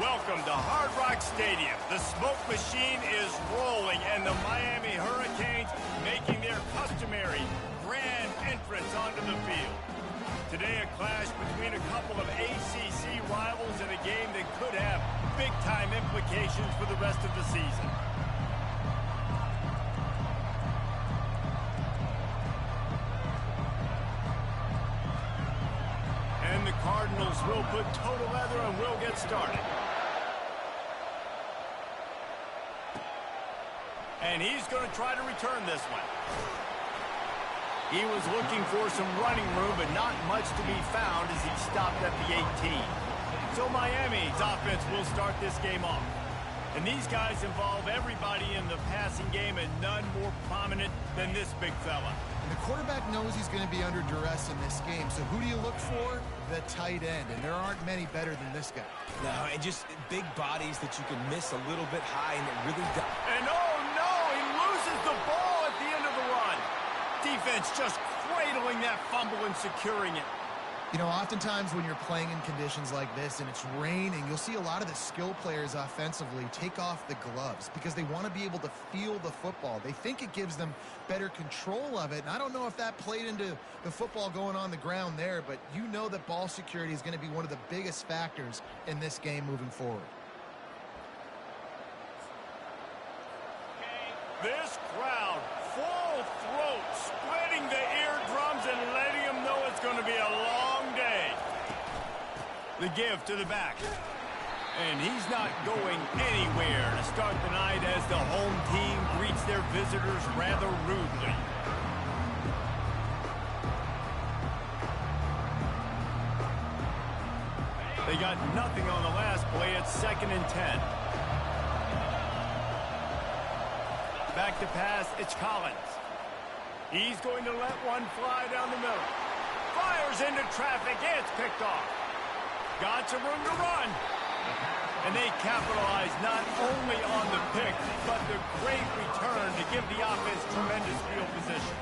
Welcome to Hard Rock Stadium. The smoke machine is rolling, and the Miami Hurricanes making their customary grand entrance onto the field. Today, a clash between a couple of ACC rivals in a game that could have big-time implications for the rest of the season. And the Cardinals will put total leather and will get started. And he's going to try to return this one. He was looking for some running room, but not much to be found as he stopped at the 18. So Miami's offense will start this game off. And these guys involve everybody in the passing game, and none more prominent than this big fella. The quarterback knows he's going to be under duress in this game. So who do you look for? The tight end. And there aren't many better than this guy. No, and just big bodies that you can miss a little bit high, and it really does. And oh no, he loses the ball at the end of the run. Defense just cradling that fumble and securing it. You know, oftentimes when you're playing in conditions like this and it's raining, you'll see a lot of the skill players offensively take off the gloves because they want to be able to feel the football. They think it gives them better control of it. And I don't know if that played into the football going on the ground there, but you know that ball security is going to be one of the biggest factors in this game moving forward. This crowd, full throat, splitting the eardrums and letting them know it's going to be a long day. The give to the back. And he's not going anywhere to start the night as the home team greets their visitors rather rudely. They got nothing on the last play. It's 2nd and 10. Back to pass, it's Collins. He's going to let one fly down the middle. Fires into traffic, it's picked off. Got some room to run. And they capitalize not only on the pick, but the great return to give the offense tremendous field position.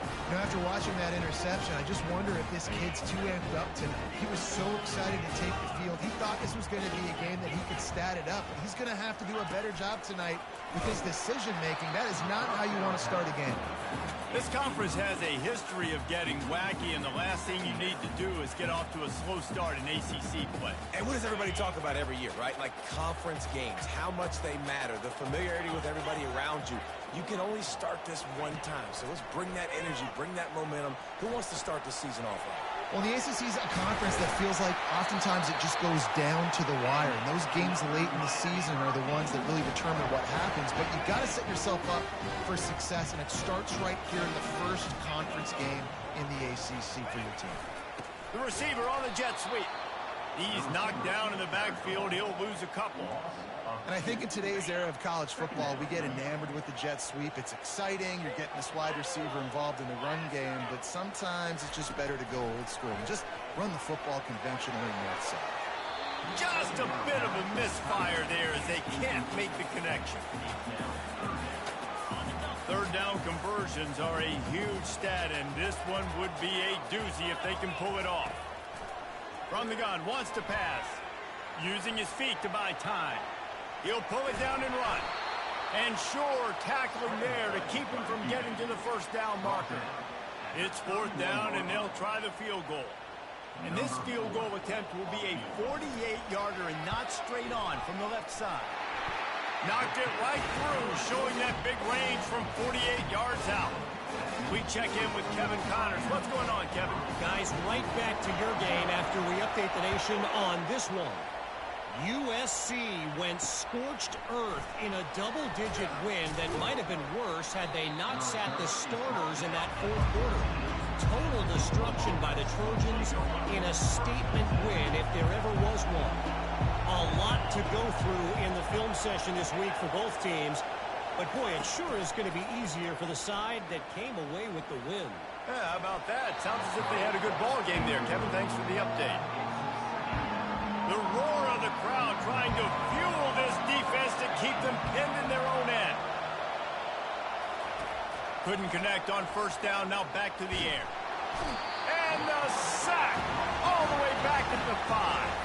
You know, after watching that interception, I just wonder if this kid's too amped up tonight. He was so excited to take the field. He thought this was going to be a game that he could stat it up, but he's going to have to do a better job tonight with his decision-making. That is not how you want to start a game. This conference has a history of getting wacky, and the last thing you need to do is get off to a slow start in ACC play. And what does everybody talk about every year, right? Like conference games, how much they matter, the familiarity with everybody around you. You can only start this one time, so let's bring that energy, bring that momentum. Who wants to start the season off right? Well, the ACC is a conference that feels like oftentimes it just goes down to the wire. And those games late in the season are the ones that really determine what happens. But you've got to set yourself up for success, and it starts right here in the first conference game in the ACC for your team. The receiver on the jet sweep. He's knocked down in the backfield. He'll lose a couple. And I think in today's era of college football, we get enamored with the jet sweep. It's exciting. You're getting this wide receiver involved in the run game, but sometimes it's just better to go old school and just run the football conventionally north side. Just a bit of a misfire there as they can't make the connection. Third down conversions are a huge stat, and this one would be a doozy if they can pull it off. From the gun, wants to pass. Using his feet to buy time. He'll pull it down and run. And sure, tackling there to keep him from getting to the first down marker. It's 4th down, and they'll try the field goal. And this field goal attempt will be a 48-yarder and not straight on from the left side. Knocked it right through, showing that big range from 48 yards out. We check in with Kevin Connors. What's going on, Kevin? Guys, right back to your game after we update the nation on this one. USC went scorched earth in a double-digit win that might have been worse had they not sat the starters in that 4th quarter. Total destruction by the Trojans in a statement win if there ever was one. A lot to go through in the film session this week for both teams. But, boy, it sure is going to be easier for the side that came away with the win. Yeah, how about that? Sounds as if they had a good ball game there, Kevin. Thanks for the update. The roar of the crowd trying to fuel this defense to keep them pinned in their own end. Couldn't connect on 1st down, now back to the air. And the sack all the way back at the 5.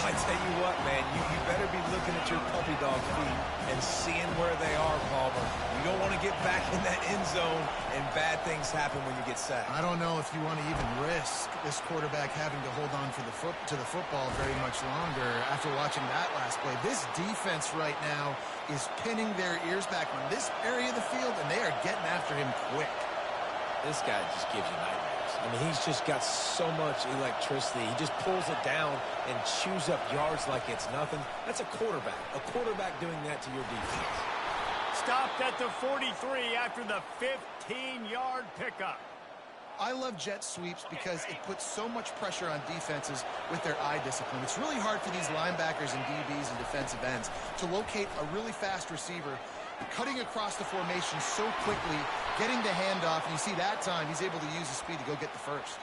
I'd tell you what, man, you better be looking at your puppy dog feet and seeing where they are, Palmer. You don't want to get back in that end zone and bad things happen when you get sacked. I don't know if you want to even risk this quarterback having to hold on to the football very much longer after watching that last play. This defense right now is pinning their ears back on this area of the field, and they are getting after him quick. This guy just gives you nightmares. I mean, he's just got so much electricity. He just pulls it down and chews up yards like it's nothing. That's a quarterback. A quarterback doing that to your defense. Stopped at the 43 after the 15-yard pickup. I love jet sweeps because it puts so much pressure on defenses with their eye discipline. It's really hard for these linebackers and DBs and defensive ends to locate a really fast receiver cutting across the formation so quickly, getting the handoff, and you see that time he's able to use his speed to go get the first.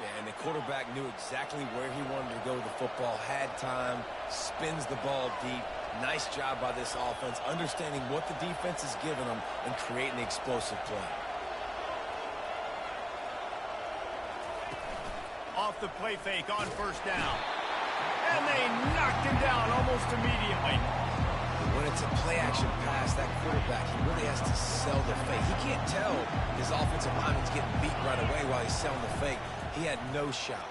Yeah, and the quarterback knew exactly where he wanted to go with the football, had time, spins the ball deep. Nice job by this offense, understanding what the defense is giving them and creating an explosive play. Off the play fake on first down. And they knocked him down almost immediately. When it's a play-action pass, that quarterback, he really has to sell the fake. He can't tell his offensive lineman's getting beat right away while he's selling the fake. He had no shot.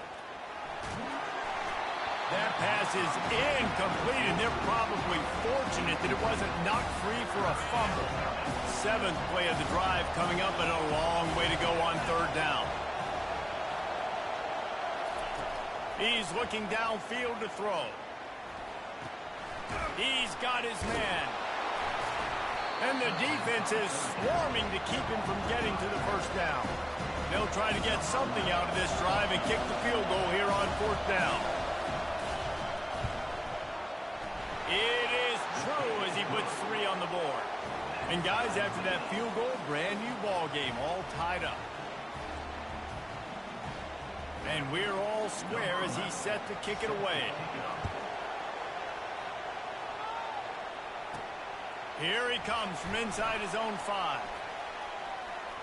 That pass is incomplete, and they're probably fortunate that it wasn't knocked free for a fumble. Seventh play of the drive coming up, and a long way to go on third down. He's looking downfield to throw. He's got his man. And the defense is swarming to keep him from getting to the first down. They'll try to get something out of this drive and kick the field goal here on fourth down. It is true as he puts 3 on the board. And guys, after that field goal, brand new ball game, all tied up. And we're all square as he's set to kick it away. Here he comes from inside his own 5.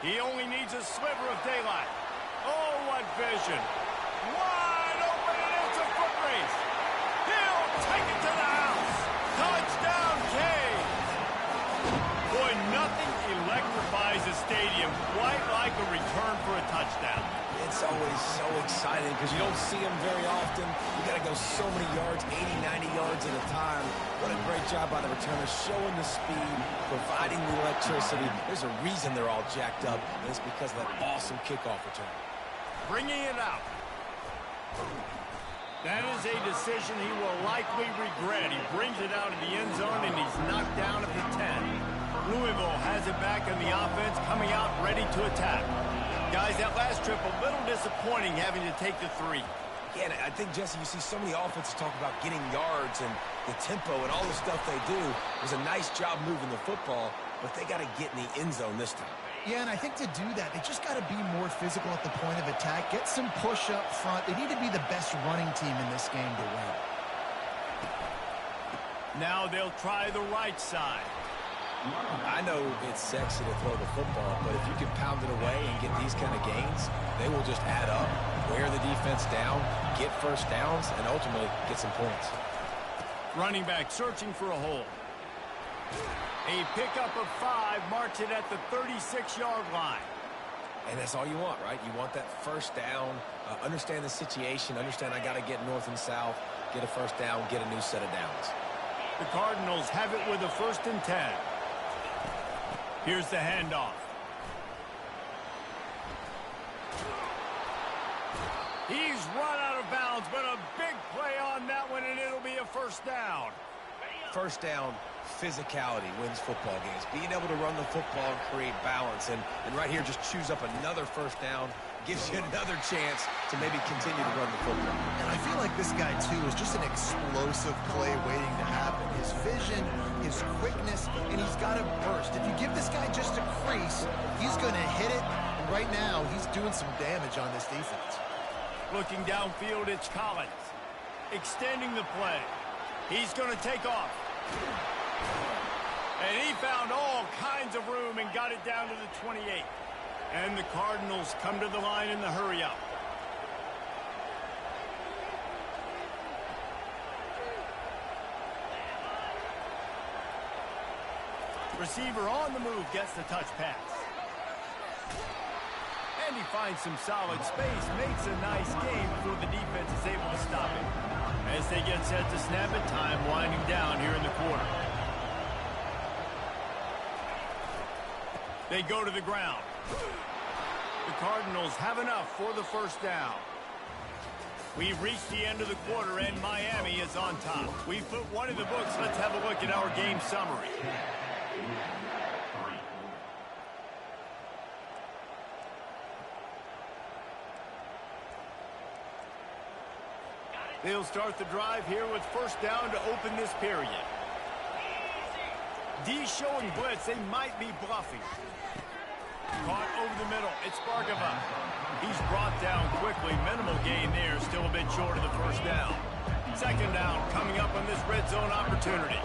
He only needs a sliver of daylight. Oh, what vision. Wide open, and it's a foot race. He'll take it to the house. Touchdown, Canes. Boy, nothing electrifies a stadium quite like a return for a touchdown. It's always so exciting because you don't see them very often. You got to go so many yards, 80, 90 yards at a time. What a great job by the returner, showing the speed, providing the electricity. There's a reason they're all jacked up, and it's because of that awesome kickoff return. Bringing it out. That is a decision he will likely regret. He brings it out of the end zone, and he's knocked down at the 10. Louisville has it back on the offense, coming out ready to attack. Guys, that last trip, a little disappointing having to take the 3. Yeah, and I think, Jesse, you see so many offenses talk about getting yards and the tempo and all the stuff they do. It was a nice job moving the football, but they got to get in the end zone this time. Yeah, and I think to do that, they just got to be more physical at the point of attack, get some push up front. They need to be the best running team in this game to win. Now they'll try the right side. I know it's sexy to throw the football, but if you can pound it away and get these kind of gains, they will just add up, wear the defense down, get first downs, and ultimately get some points. Running back searching for a hole. A pickup of 5 marks it at the 36-yard line. And that's all you want, right? You want that first down, understand the situation, understand I got to get north and south, get a first down, get a new set of downs. The Cardinals have it with a 1st and 10. Here's the handoff. He's run out of bounds, but a big play on that one, and it'll be a first down. First down, physicality wins football games. Being able to run the football and create balance. And right here, just choose up another first down, gives you another chance to maybe continue to run the football. And I feel like this guy, too, is just an explosive play waiting to happen. His vision, his quickness, and he's got a burst. If you give this guy just a crease, he's going to hit it. And right now, he's doing some damage on this defense. Looking downfield, it's Collins. Extending the play. He's going to take off. And he found all kinds of room and got it down to the 28. And the Cardinals come to the line in the hurry-up. Receiver on the move gets the touch pass. And he finds some solid space, makes a nice game before the defense is able to stop it. As they get set to snap it, time winding down here in the quarter. They go to the ground. The Cardinals have enough for the first down. We've reached the end of the quarter, and Miami is on top. We've put one in the books. Let's have a look at our game summary. They'll start the drive here with first down to open this period. D showing blitz. They might be bluffing. Caught over the middle. It's Bargava. He's brought down quickly. Minimal gain there. Still a bit short of the first down. Second down coming up on this red zone opportunity.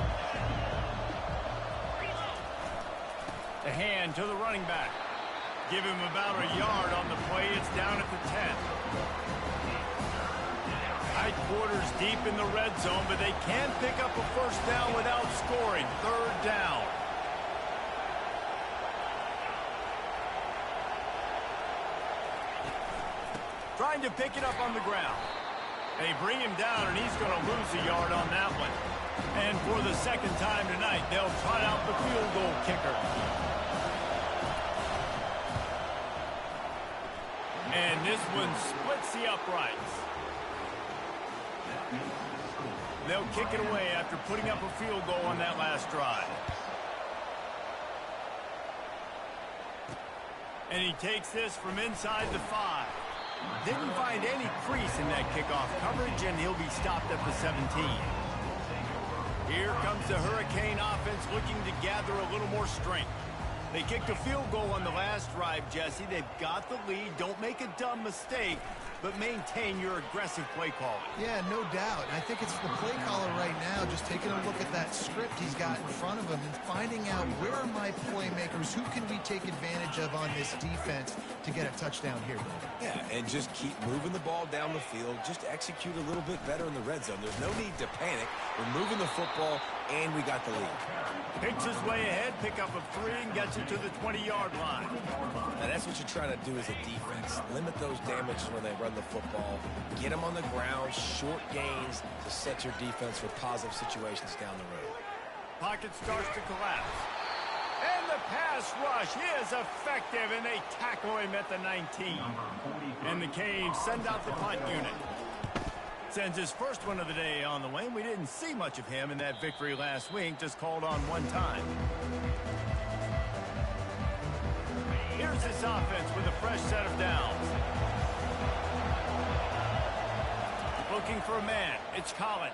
The hand to the running back. Give him about a yard on the play. It's down at the 10. Tight quarters deep in the red zone, but they can't pick up a first down without scoring. Third down. Trying to pick it up on the ground. They bring him down, and he's going to lose a yard on that one. And for the second time tonight, they'll trot out the field goal kicker. And this one splits the uprights. They'll kick it away after putting up a field goal on that last drive. And he takes this from inside the 5. Didn't find any crease in that kickoff coverage, and he'll be stopped at the 17. Here comes the Hurricane offense looking to gather a little more strength. They kicked a field goal on the last drive, Jesse. They've got the lead. Don't make a dumb mistake, but maintain your aggressive play calling. Yeah, no doubt. I think it's the play caller right now just taking a look at that script he's got in front of him and finding out where are my playmakers, who can we take advantage of on this defense to get a touchdown here. Yeah, and just keep moving the ball down the field. Just execute a little bit better in the red zone. There's no need to panic. We're moving the football, and we got the lead. Picks his way ahead, pick up a 3, and gets it to the 20-yard line. Now, that's what you're trying to do as a defense. Limit those damages when they run the football. Get them on the ground, short gains to set your defense for positive situations down the road. Pocket starts to collapse. And the pass rush is effective, and they tackle him at the 19. And the Canes send out the punt unit. Sends his first one of the day on the way. We didn't see much of him in that victory last week, just called on one time. Here's this offense with a fresh set of downs. Looking for a man. It's Collins.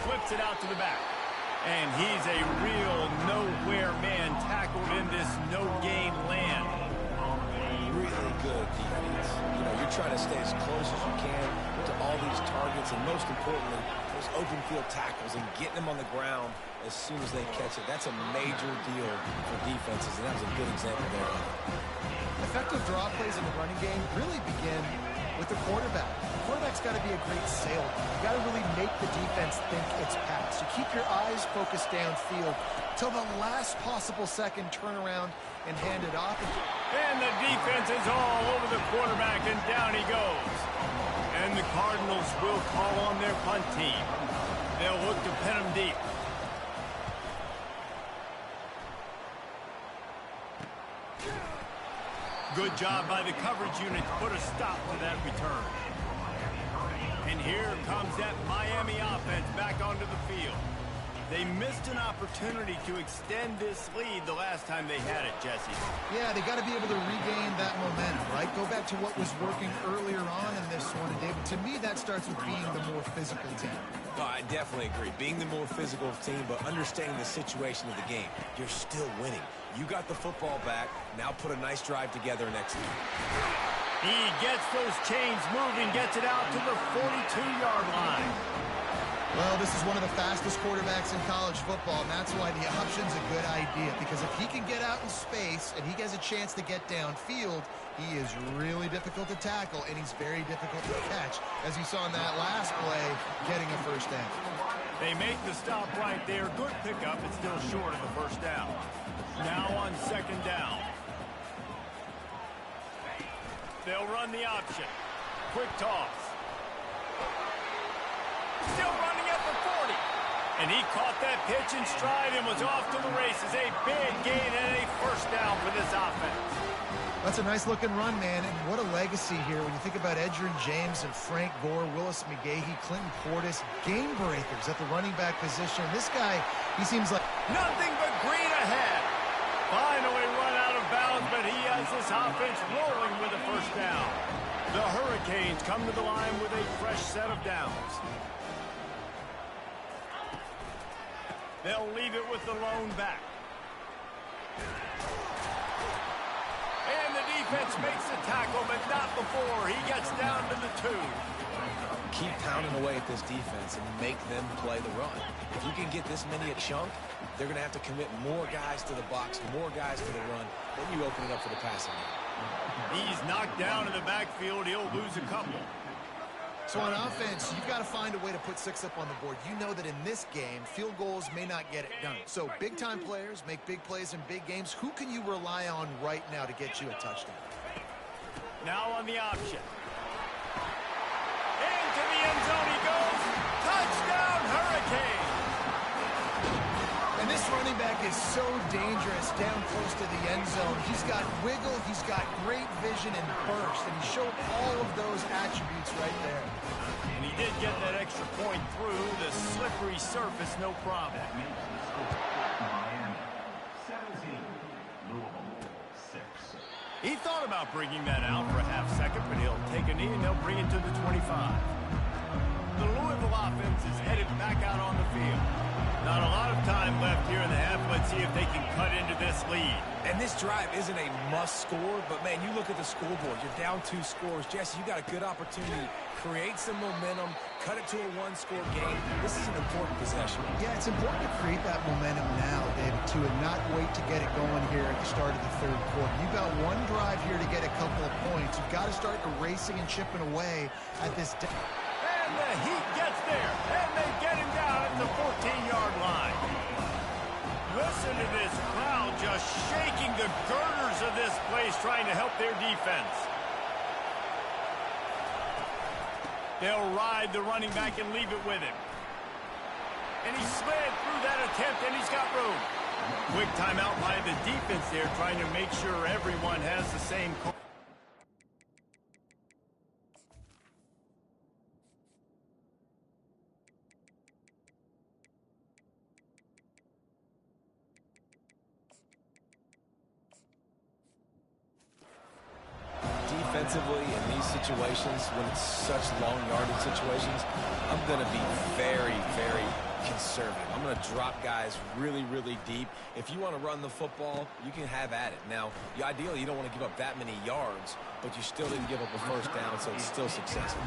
Flips it out to the back. And he's a real nowhere man tackled in this no-gain land. Really good defense. You know, you're trying to stay as close as you can to all these targets, and most importantly, those open field tackles and getting them on the ground as soon as they catch it. That's a major deal for defenses, and that was a good example there. Effective draw plays in the running game really begin with the quarterback. The quarterback's got to be a great sailor. You got to really make the defense think it's pass. You keep your eyes focused downfield till the last possible second, turn around and hand it off. And the defense is all over the quarterback, and down he goes. And the Cardinals will call on their punt team. They'll look to pin him deep. Good job by the coverage unit to put a stop to that return. And here comes that Miami offense back onto the field. They missed an opportunity to extend this lead the last time they had it, Jesse. Yeah, they got to be able to regain that momentum, right? Go back to what was working earlier on in this one. And David, to me, that starts with being the more physical team. Oh, I definitely agree. Being the more physical team, but understanding the situation of the game. You're still winning. You got the football back. Now put a nice drive together and execute. He gets those chains moving, gets it out to the 42-yard line. Well, this is one of the fastest quarterbacks in college football, and that's why the option's a good idea, because if he can get out in space and he has a chance to get downfield, he is really difficult to tackle, and he's very difficult to catch, as you saw in that last play, getting a first down. They make the stop right there. Good pickup. It's still short of the first down. Now on second down. They'll run the option. Quick toss. Still running at the 40. And he caught that pitch in stride and was off to the races. A big gain and a first down for this offense. That's a nice-looking run, man, and what a legacy here when you think about Edgerrin James and Frank Gore, Willis McGahee, Clinton Portis, game breakers at the running back position. This guy, he seems like... Nothing but green ahead. Finally run out of bounds, but he has this offense rolling with a first down. The Hurricanes come to the line with a fresh set of downs. They'll leave it with the lone back. And the defense makes the tackle, but not before he gets down to the 2. Keep pounding away at this defense and make them play the run. If you can get this many a chunk, they're going to have to commit more guys to the box, more guys to the run. Then you open it up for the passing game. He's knocked down in the backfield. He'll lose a couple. So on offense, you've got to find a way to put 6 up on the board. You know that in this game, field goals may not get it done. So big-time players make big plays in big games. Who can you rely on right now to get you a touchdown? Now on the option. Into the end zone he goes. Touchdown, Hurricane! And this running back is so dangerous down close to the end zone. He's got wiggle, he's got great vision and burst, and he showed all of those attributes right there. And he did get that extra point through the slippery surface, no problem. He thought about bringing that out for a half second, but he'll take a knee and they'll bring it to the 25. The Louisville offense is headed back out on the field. Not a lot of time left here in the half. Let's see if they can cut into this lead. And this drive isn't a must score, but man, you look at the scoreboard, you're down 2 scores. Jesse, you got a good opportunity. Create some momentum, cut it to a 1-score game. This is an important possession. Yeah, it's important to create that momentum now, David, too, and not wait to get it going here at the start of the 3rd quarter. You've got one drive here to get a couple of points. You've got to start erasing and chipping away at this. And the Heat gets there, and they get him down at the 14-yard line. Listen to this crowd just shaking the girders of this place, trying to help their defense. They'll ride the running back and leave it with him. And he slid through that attempt, and he's got room. Quick timeout by the defense there, trying to make sure everyone has the same call. Defensively, in these situations, when it's such long yardage situations, I'm going to be very, very conservative. I'm going to drop guys really, really deep. If you want to run the football, you can have at it. Now, ideally, you don't want to give up that many yards, but you still didn't give up a first down, so it's still successful.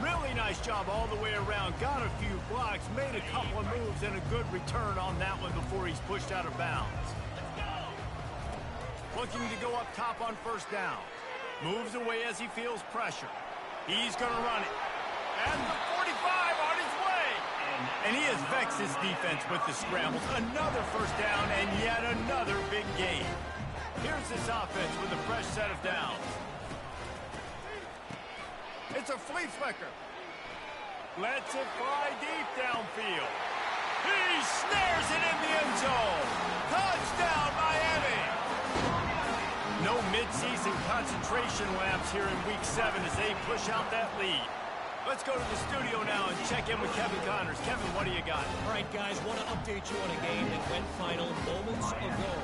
Really nice job all the way around. Got a few blocks, made a couple of moves, and a good return on that one before he's pushed out of bounds. Looking to go up top on first down. Moves away as he feels pressure. He's going to run it. And the 45 on his way. And he has vexed his defense with the scrambles. Another first down and yet another big gain. Here's this offense with a fresh set of downs. It's a flea flicker. Lets it fly deep downfield. He snares it in the end zone. Touchdown, Miami. No midseason concentration laps here in Week 7 as they push out that lead. Let's go to the studio now and check in with Kevin Connors. Kevin, what do you got? All right, guys, want to update you on a game that went final moments ago.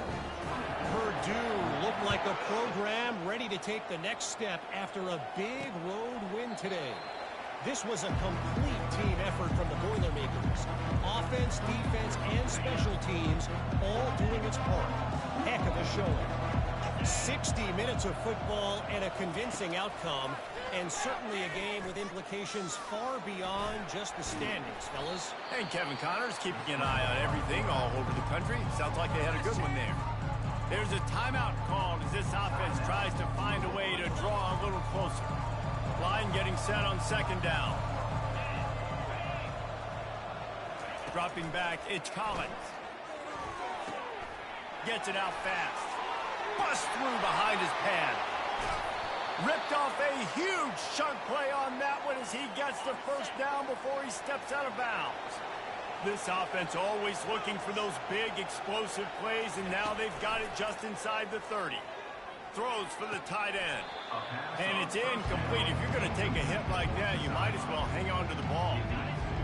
Purdue looked like a program ready to take the next step after a big road win today. This was a complete team effort from the Boilermakers. Offense, defense, and special teams all doing its part. Heck of a showing. 60 minutes of football and a convincing outcome, and certainly a game with implications far beyond just the standings, fellas. And Kevin Connors keeping an eye on everything all over the country. Sounds like they had a good one there. There's a timeout called as this offense tries to find a way to draw a little closer. Line getting set on second down. Dropping back, it's Collins. Gets it out fast. Busts through behind his pad. Ripped off a huge chunk play on that one as he gets the first down before he steps out of bounds. This offense always looking for those big explosive plays, and now they've got it just inside the 30. Throws for the tight end. And it's incomplete. If you're going to take a hit like that, you might as well hang on to the ball.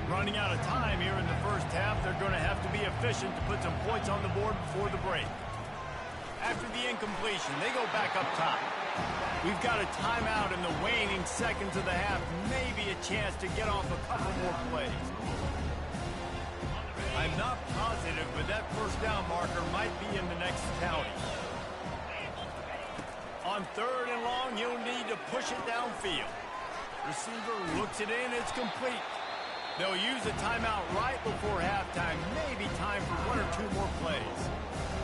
Running out of time here in the first half, they're going to have to be efficient to put some points on the board before the break. After the incompletion, they go back up top. We've got a timeout in the waning seconds of the half. Maybe a chance to get off a couple more plays. I'm not positive, but that first down marker might be in the next county. On 3rd and long, he'll need to push it downfield. Receiver looks it in. It's complete. They'll use a timeout right before halftime. Maybe time for 1 or 2 more plays.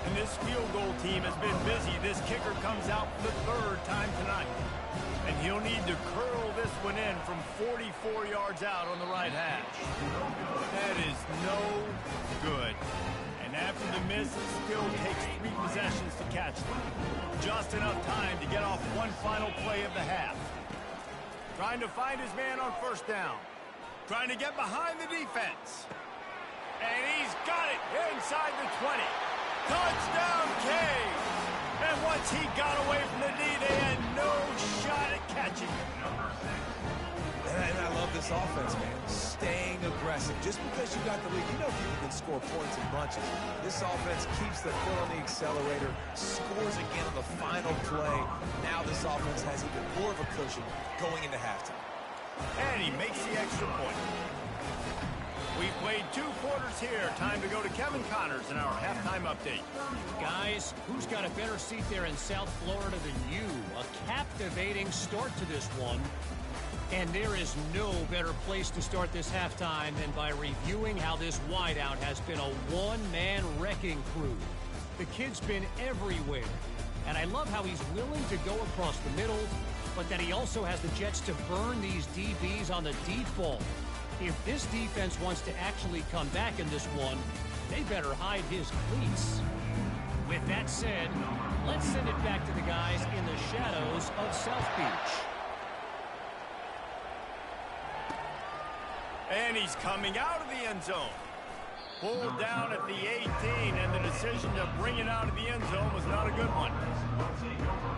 And this field goal team has been busy. This kicker comes out for the 3rd time tonight. And he'll need to curl this one in from 44 yards out on the right hash. That is no good. And after the miss, it still takes 3 possessions to catch them. Just enough time to get off one final play of the half. Trying to find his man on first down. Trying to get behind the defense. And he's got it inside the 20. Touchdown, Caves! And once he got away from the D, they had no shot at catching him. And I love this offense, man. Staying aggressive. Just because you got the lead, you know people can score points in bunches. This offense keeps the foot on the accelerator, scores again on the final play. Now this offense has even more of a cushion going into halftime. And he makes the extra point. We've played 2 quarters here. Time to go to Kevin Connors in our halftime update. Guys, who's got a better seat there in South Florida than you? A captivating start to this one. And there is no better place to start this halftime than by reviewing how this wideout has been a one-man wrecking crew. The kid's been everywhere. And I love how he's willing to go across the middle, but that he also has the jets to burn these DBs on the deep ball. If this defense wants to actually come back in this one, they better hide his cleats. With that said, let's send it back to the guys in the shadows of South Beach. And he's coming out of the end zone. Pulled down at the 18, and the decision to bring it out of the end zone was not a good one.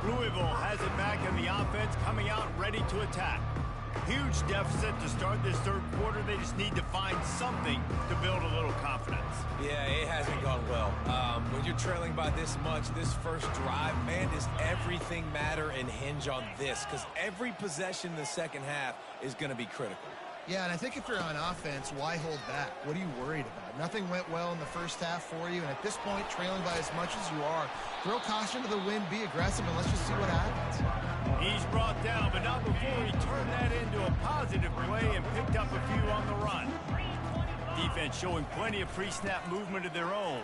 Louisville has it back in the offense, coming out ready to attack. Huge deficit to start this 3rd quarter. They just need to find something to build a little confidence. Yeah, it hasn't gone well. When you're trailing by this much, this first drive, man, does everything matter and hinge on this? Because every possession in the second half is going to be critical. Yeah, and I think if you're on offense, why hold back? What are you worried about? Nothing went well in the first half for you, and at this point, trailing by as much as you are, throw caution to the wind, be aggressive, and let's just see what happens. He's brought down, but not before he turned that into a positive play and picked up a few on the run. Defense showing plenty of pre-snap movement of their own.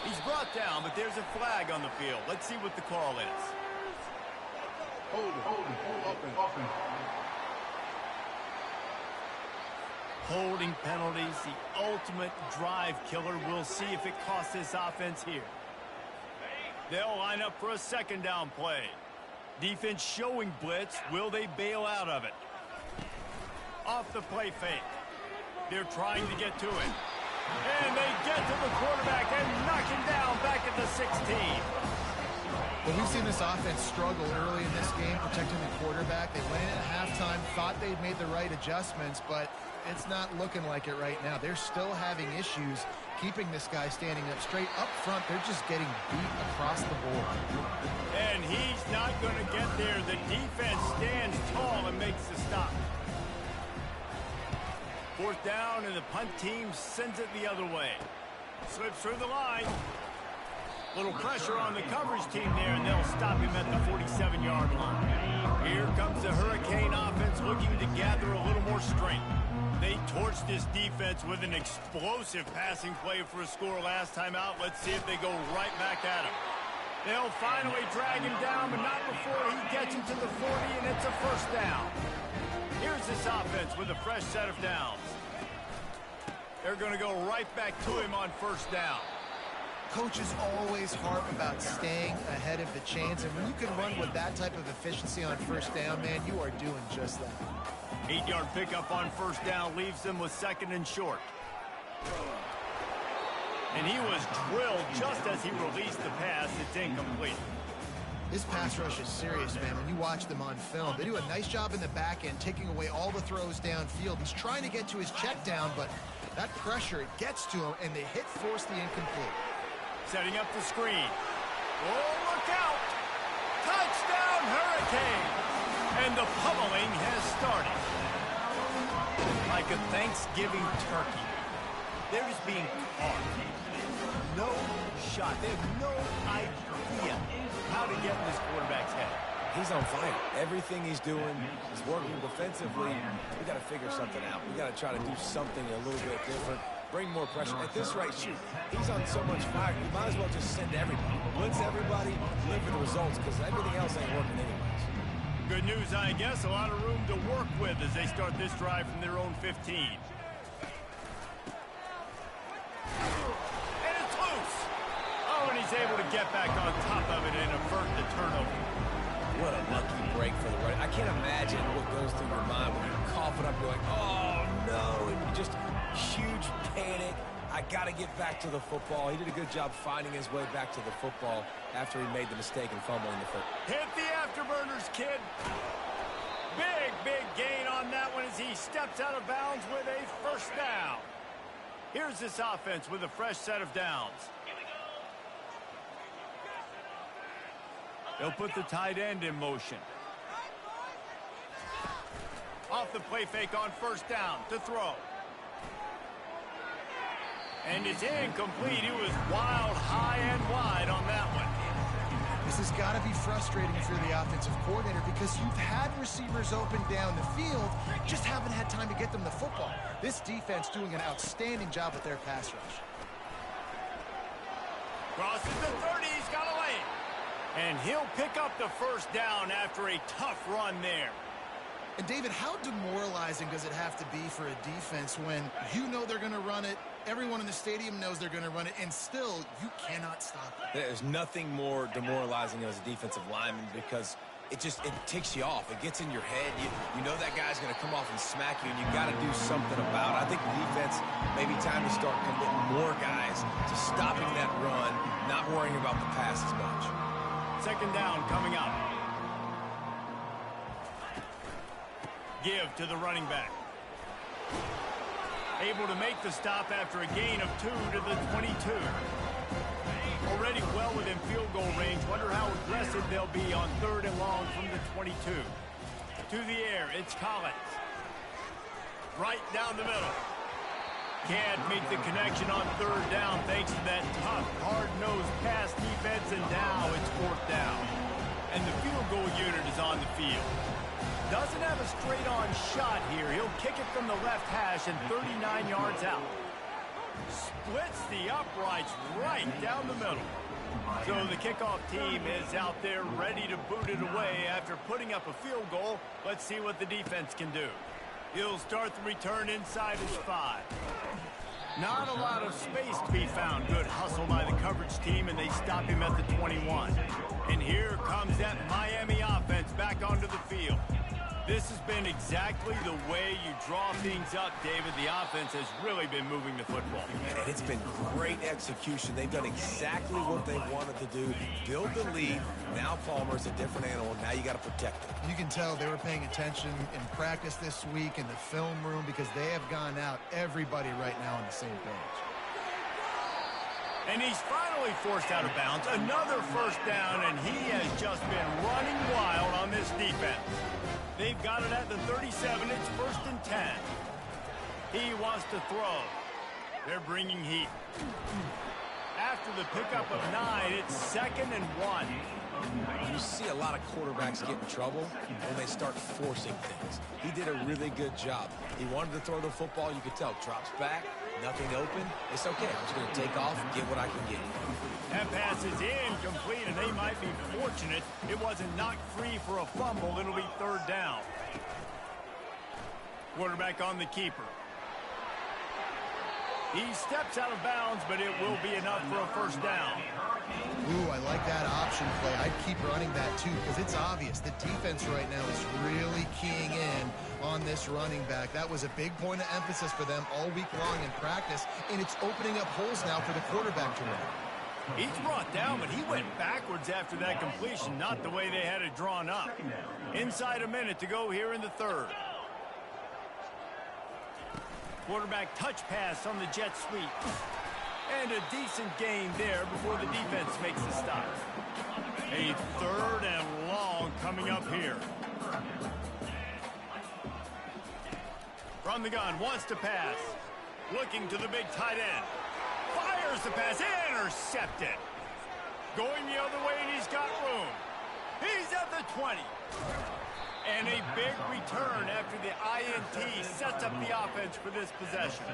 He's brought down, but there's a flag on the field. Let's see what the call is. Holding penalties, the ultimate drive killer. We'll see if it costs this offense here. They'll line up for a 2nd down play. Defense showing blitz. Will they bail out of it? Off the play fake. They're trying to get to it. And they get to the quarterback and knock him down back at the 16. Well, we've seen this offense struggle early in this game protecting the quarterback. They went in at halftime, thought they'd made the right adjustments, but it's not looking like it right now. They're still having issues keeping this guy standing up straight. Up front, they're just getting beat across the board. And he's not going to get there. The defense stands tall and makes the stop. 4th down, and the punt team sends it the other way. Slips through the line. Little pressure on the coverage team there, and they'll stop him at the 47-yard line. Here comes the Hurricane offense looking to gather a little more strength. They torched this defense with an explosive passing play for a score last time out. Let's see if they go right back at him. They'll finally drag him down, but not before he gets into the 40, and it's a 1st down. Here's this offense with a fresh set of downs. They're going to go right back to him on first down. Coaches always harp about staying ahead of the chains, and when you can run with that type of efficiency on first down, man, you are doing just that. 8-yard pickup on first down leaves them with second and short. And he was drilled just as he released the pass. It's incomplete. This pass rush is serious, man. When you watch them on film, they do a nice job in the back end, taking away all the throws downfield. He's trying to get to his check down, but that pressure, it gets to him, and they force the incomplete. Setting up the screen. Oh, look out! Touchdown, Hurricanes! And the pummeling has started. Like a Thanksgiving turkey. They're just being caught. No shot. They have no idea how to get in this quarterback's head. He's on fire. Everything he's doing is working defensively. We got to figure something out. We got to try to do something a little bit different. Bring more pressure. At this rate, shoot, he's on so much fire. You might as well just send everybody. Blitz everybody, live for the results, because everything else ain't working anyways. Good news, I guess. A lot of room to work with as they start this drive from their own 15. And it's loose. Oh, and he's able to get back on top of it and avert the turnover. What a lucky break for the running. I can't imagine what goes through your mind when you're coughing up going, oh, no, and you just huge panic. I got to get back to the football. He did a good job finding his way back to the football after he made the mistake and fumbling the foot. Hit the afterburners, kid. Big, big gain on that one as he steps out of bounds with a first down. Here's this offense with a fresh set of downs. They'll put the tight end in motion. Off the play fake on first down to throw. And it's incomplete. He was wild, high and wide on that one. This has got to be frustrating for the offensive coordinator because you've had receivers open down the field, just haven't had time to get them the football. This defense doing an outstanding job with their pass rush. Crosses the 30. He's got a lane. And he'll pick up the first down after a tough run there. And, David, how demoralizing does it have to be for a defense when you know they're going to run it, everyone in the stadium knows they're going to run it, and still you cannot stop it? There's nothing more demoralizing as a defensive lineman because it ticks you off. It gets in your head. You know that guy's going to come off and smack you, and you got to do something about it. I think the defense may be time to start committing more guys to stopping that run, not worrying about the pass as much. Second down coming up. Give to the running back. Able to make the stop after a gain of 2 to the 22. Already well within field goal range. Wonder how aggressive they'll be on third and long from the 22. To the air, it's Collins. Right down the middle. Can't make the connection on third down thanks to that tough, hard-nosed pass defense, and now it's fourth down. And the field goal unit is on the field. Doesn't have a straight-on shot here. He'll kick it from the left hash and 39 yards out. Splits the uprights right down the middle. So the kickoff team is out there ready to boot it away after putting up a field goal. Let's see what the defense can do. He'll start the return inside his 5. Not a lot of space to be found. Good hustle by the coverage team, and they stop him at the 21. And here comes that Miami offense back onto the field. This has been exactly the way you draw things up, David. The offense has really been moving the football. And it's been great execution. They've done exactly what they wanted to do. Build the lead. Now Palmer's a different animal. Now you got to protect him. You can tell they were paying attention in practice this week in the film room because they have gone out, everybody right now on the same page. And he's finally forced out of bounds. Another first down, and he has just been running wild on this defense. They've got it at the 37. It's 1st and 10. He wants to throw. They're bringing heat. After the pickup of 9, it's 2nd and 1. You see a lot of quarterbacks get in trouble when they start forcing things. He did a really good job. He wanted to throw the football. You could tell. Drops back. Nothing open. It's okay. I'm just going to take off and get what I can get. That pass is incomplete, and they might be fortunate it wasn't knocked free for a fumble. It'll be 3rd down. Quarterback on the keeper. He steps out of bounds, but it will be enough for a first down. Ooh, I like that option play. I'd keep running that too because it's obvious the defense right now is really keying in on this running back. That was a big point of emphasis for them all week long in practice, and it's opening up holes now for the quarterback to run. He's brought down, but he went backwards after that completion, not the way they had it drawn up. Inside a minute to go here in the third. Quarterback touch pass on the jet sweep. And a decent gain there before the defense makes the stop. A third and long coming up here. From the gun, wants to pass. Looking to the big tight end. Fires the pass, intercepted. Going the other way, and he's got room. He's at the 20. And a big return after the INT sets up the offense for this possession.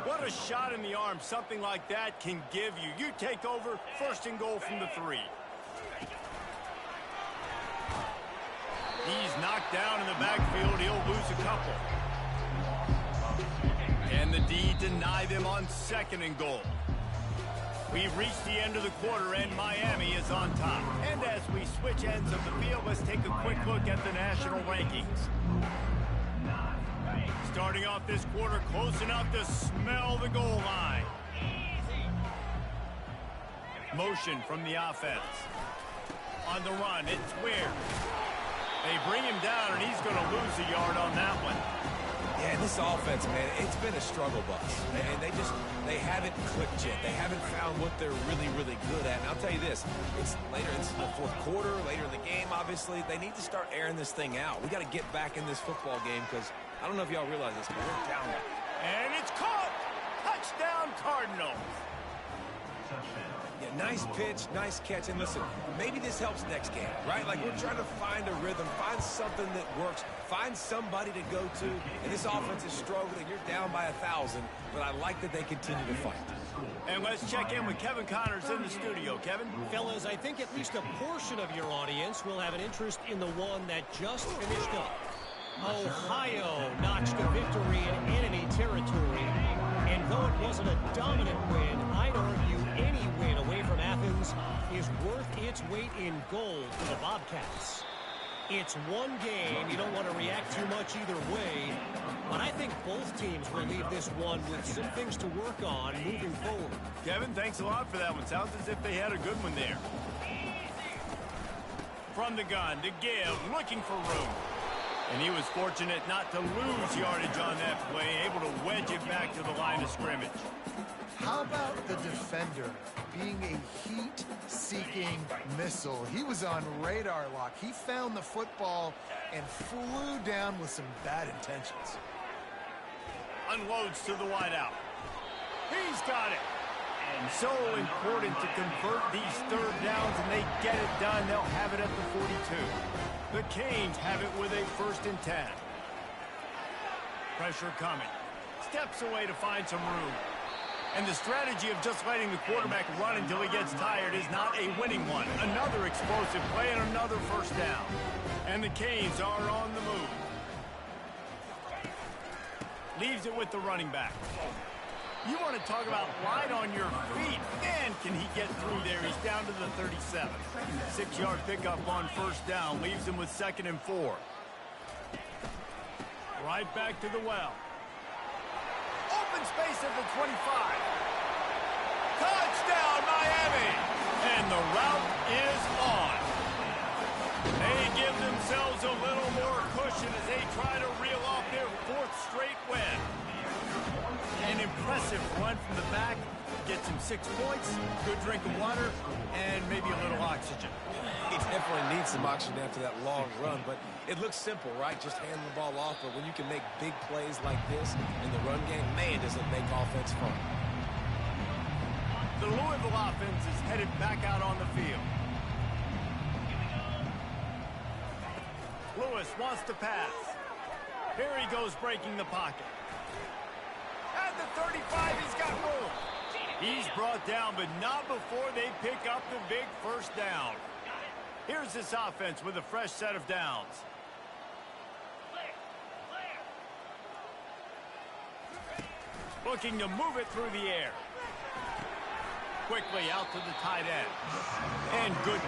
What a shot in the arm something like that can give you. You take over, first and goal from the 3. He's knocked down in the backfield. He'll lose a couple. And the D deny them on second and goal. We've reached the end of the quarter, and Miami is on top. And as we switch ends of the field, let's take a quick look at the national rankings. Starting off this quarter, close enough to smell the goal line. Motion from the offense. On the run, it's Weir. They bring him down, and he's going to lose a yard on that one. Yeah, this offense, man, it's been a struggle bus. And they haven't clicked yet. They haven't found what they're really, really good at. And I'll tell you this, it's in the fourth quarter, later in the game, obviously. They need to start airing this thing out. We got to get back in this football game because I don't know if y'all realize this, but we're down there. And it's caught! Touchdown, Cardinals! Yeah, nice pitch, nice catch. And listen, maybe this helps next game, right? Like we're trying to find a rhythm, find something that works, find somebody to go to. And this offense is struggling. You're down by 1,000, but I like that they continue to fight. And let's check in with Kevin Connors in the studio. Kevin? Fellas, I think at least a portion of your audience will have an interest in the one that just finished up. Ohio notched a victory in enemy territory. And though it wasn't a dominant win, I'd argue any win away from Athens is worth its weight in gold for the Bobcats. It's one game. You don't want to react too much either way. But I think both teams will leave this one with some things to work on moving forward. Kevin, thanks a lot for that one. Sounds as if they had a good one there. From the gun to give, looking for room. And he was fortunate not to lose yardage on that play, able to wedge it back to the line of scrimmage. How about the defender being a heat-seeking missile? He was on radar lock. He found the football and flew down with some bad intentions. Unloads to the wideout. He's got it. And so important to convert these third downs, and they get it done. They'll have it at the 42. The Canes have it with a 1st and 10. Pressure coming. Steps away to find some room. And the strategy of just letting the quarterback run until he gets tired is not a winning one. Another explosive play and another 1st down. And the Canes are on the move. Leaves it with the running back. You want to talk about light on your feet. Man, can he get through there. He's down to the 37. 6-yard pickup on 1st down. Leaves him with 2nd and 4. Right back to the well. Open space at the 25. Touchdown, Miami. And the route is on. They give themselves a little more cushion as they try to reel off their 4th straight win. An impressive run from the back. Gets him 6 points, good drink of water, and maybe a little oxygen. He definitely needs some oxygen after that long run, but it looks simple, right? Just hand the ball off, but when you can make big plays like this in the run game, man, does it make offense fun. The Louisville offense is headed back out on the field. Lewis wants to pass. Here he goes breaking the pocket. At the 35, he's got room. He's brought down, but not before they pick up the big 1st down. Here's this offense with a fresh set of downs. Looking to move it through the air. Quickly out to the tight end. And good.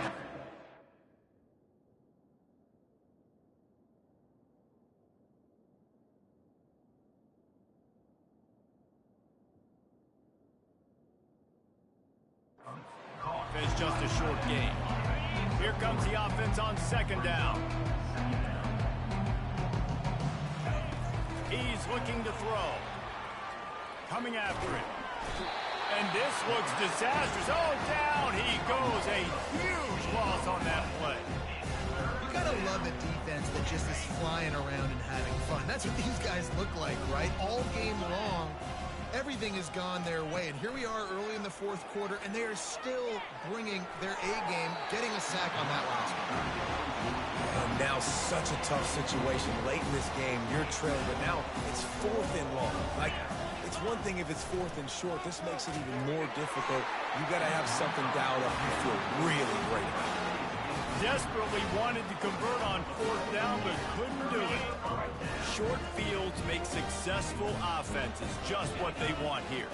It's just a short game. Here comes the offense on second down. He's looking to throw. Coming after it. And this looks disastrous. Oh, down he goes. A huge loss on that play. You gotta love a defense that just is flying around and having fun. That's what these guys look like, right? All game long, everything has gone their way. And here we are early in the fourth quarter, and they are still bringing their A game, getting a sack on that last one. And now such a tough situation late in this game. You're trailing, but now it's 4th and long. Like, it's one thing if it's 4th and short. This makes it even more difficult. You got to have something dialed up you feel really great about. Desperately wanted to convert on 4th down, but couldn't do it. Short fields make successful offenses just what they want here.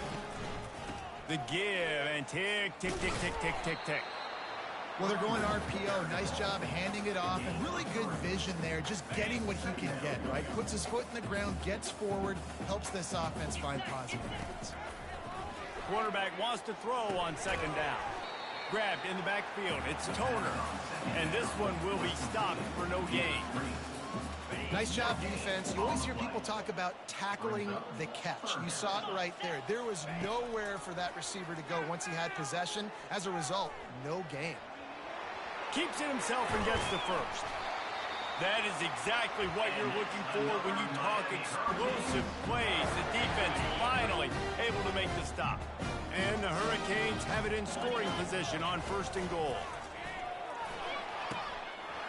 The give and tick, tick, tick, tick, tick, tick, tick. Well, they're going RPO. Nice job handing it off, and really good vision there, just getting what he can get, right? Puts his foot in the ground, gets forward, helps this offense find positive points. Quarterback wants to throw on second down. Grabbed in the backfield. It's Toner. And this one will be stopped for no gain. Nice job, defense. You always hear people talk about tackling the catch. You saw it right there. There was nowhere for that receiver to go once he had possession. As a result, no gain. Keeps it himself and gets the first. That is exactly what you're looking for when you talk explosive plays. The defense finally able to make the stop. And the Hurricanes have it in scoring position on 1st and goal.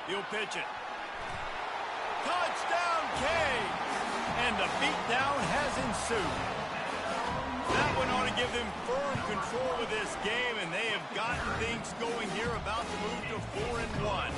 He'll pitch it. Touchdown, Canes! And the beatdown has ensued. That one ought to give them firm control of this game, and they have gotten things going here, about to move to 4-1.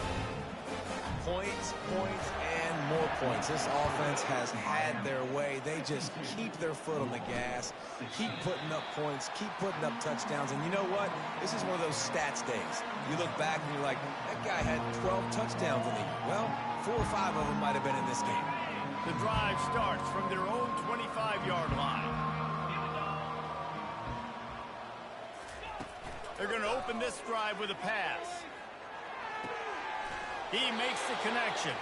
Points, points, and more points. This offense has had their way. They just keep their foot on the gas, keep putting up points, keep putting up touchdowns. And you know what? This is one of those stats days. You look back and you're like, that guy had 12 touchdowns in the year. Well, 4 or 5 of them might have been in this game. The drive starts from their own 25-yard line. They're going to open this drive with a pass. He makes the connection,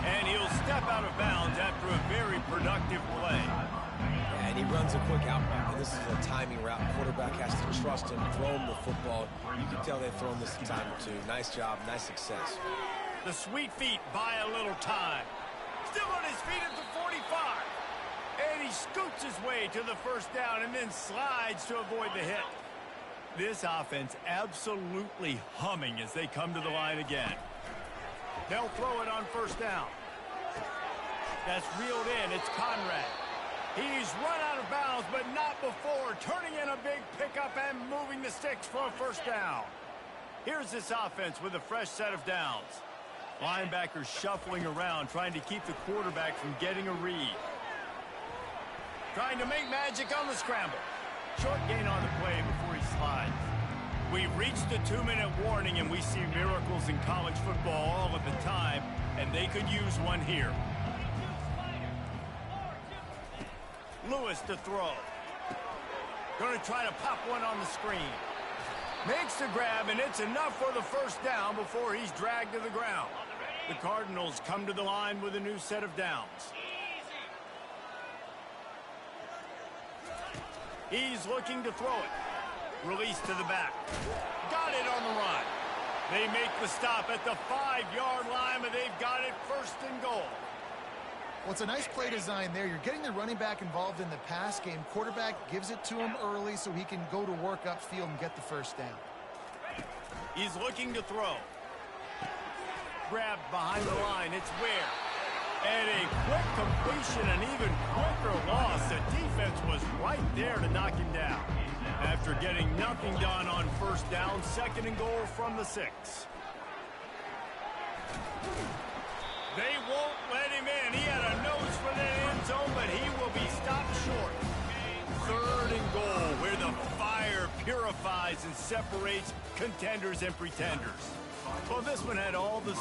and he'll step out of bounds after a very productive play. And he runs a quick out route. This is a timing route. Quarterback has to trust him, throw him the football. You can tell they've thrown this a time or two. Nice job, nice success. The sweet feet buy a little time. Still on his feet at the 45. And he scoots his way to the first down and then slides to avoid the hit. This offense absolutely humming as they come to the line again. They'll throw it on first down. That's reeled in. It's Conrad. He's run out of bounds, but not before turning in a big pickup and moving the sticks for a first down. Here's this offense with a fresh set of downs. Linebackers shuffling around, trying to keep the quarterback from getting a read. Trying to make magic on the scramble. Short gain on the play before he slides. We've reached the 2-minute warning, and we see miracles in college football all of the time, and they could use one here. Lewis to throw. Going to try to pop one on the screen. Makes the grab, and it's enough for the first down before he's dragged to the ground. The Cardinals come to the line with a new set of downs. He's looking to throw it. Release to the back. Got it on the run. They make the stop at the 5-yard line, but they've got it first and goal. Well, it's a nice play design there. You're getting the running back involved in the pass game. Quarterback gives it to him early so he can go to work upfield and get the first down. He's looking to throw. Grabbed behind the line. It's Ware. And a quick completion, an even quicker loss. The defense was right there to knock him down. After getting nothing done on first down, 2nd and goal from the 6. They won't let him in. He had a nose for the end zone, but he will be stopped short. and separates contenders and pretenders. Well, this one had all the...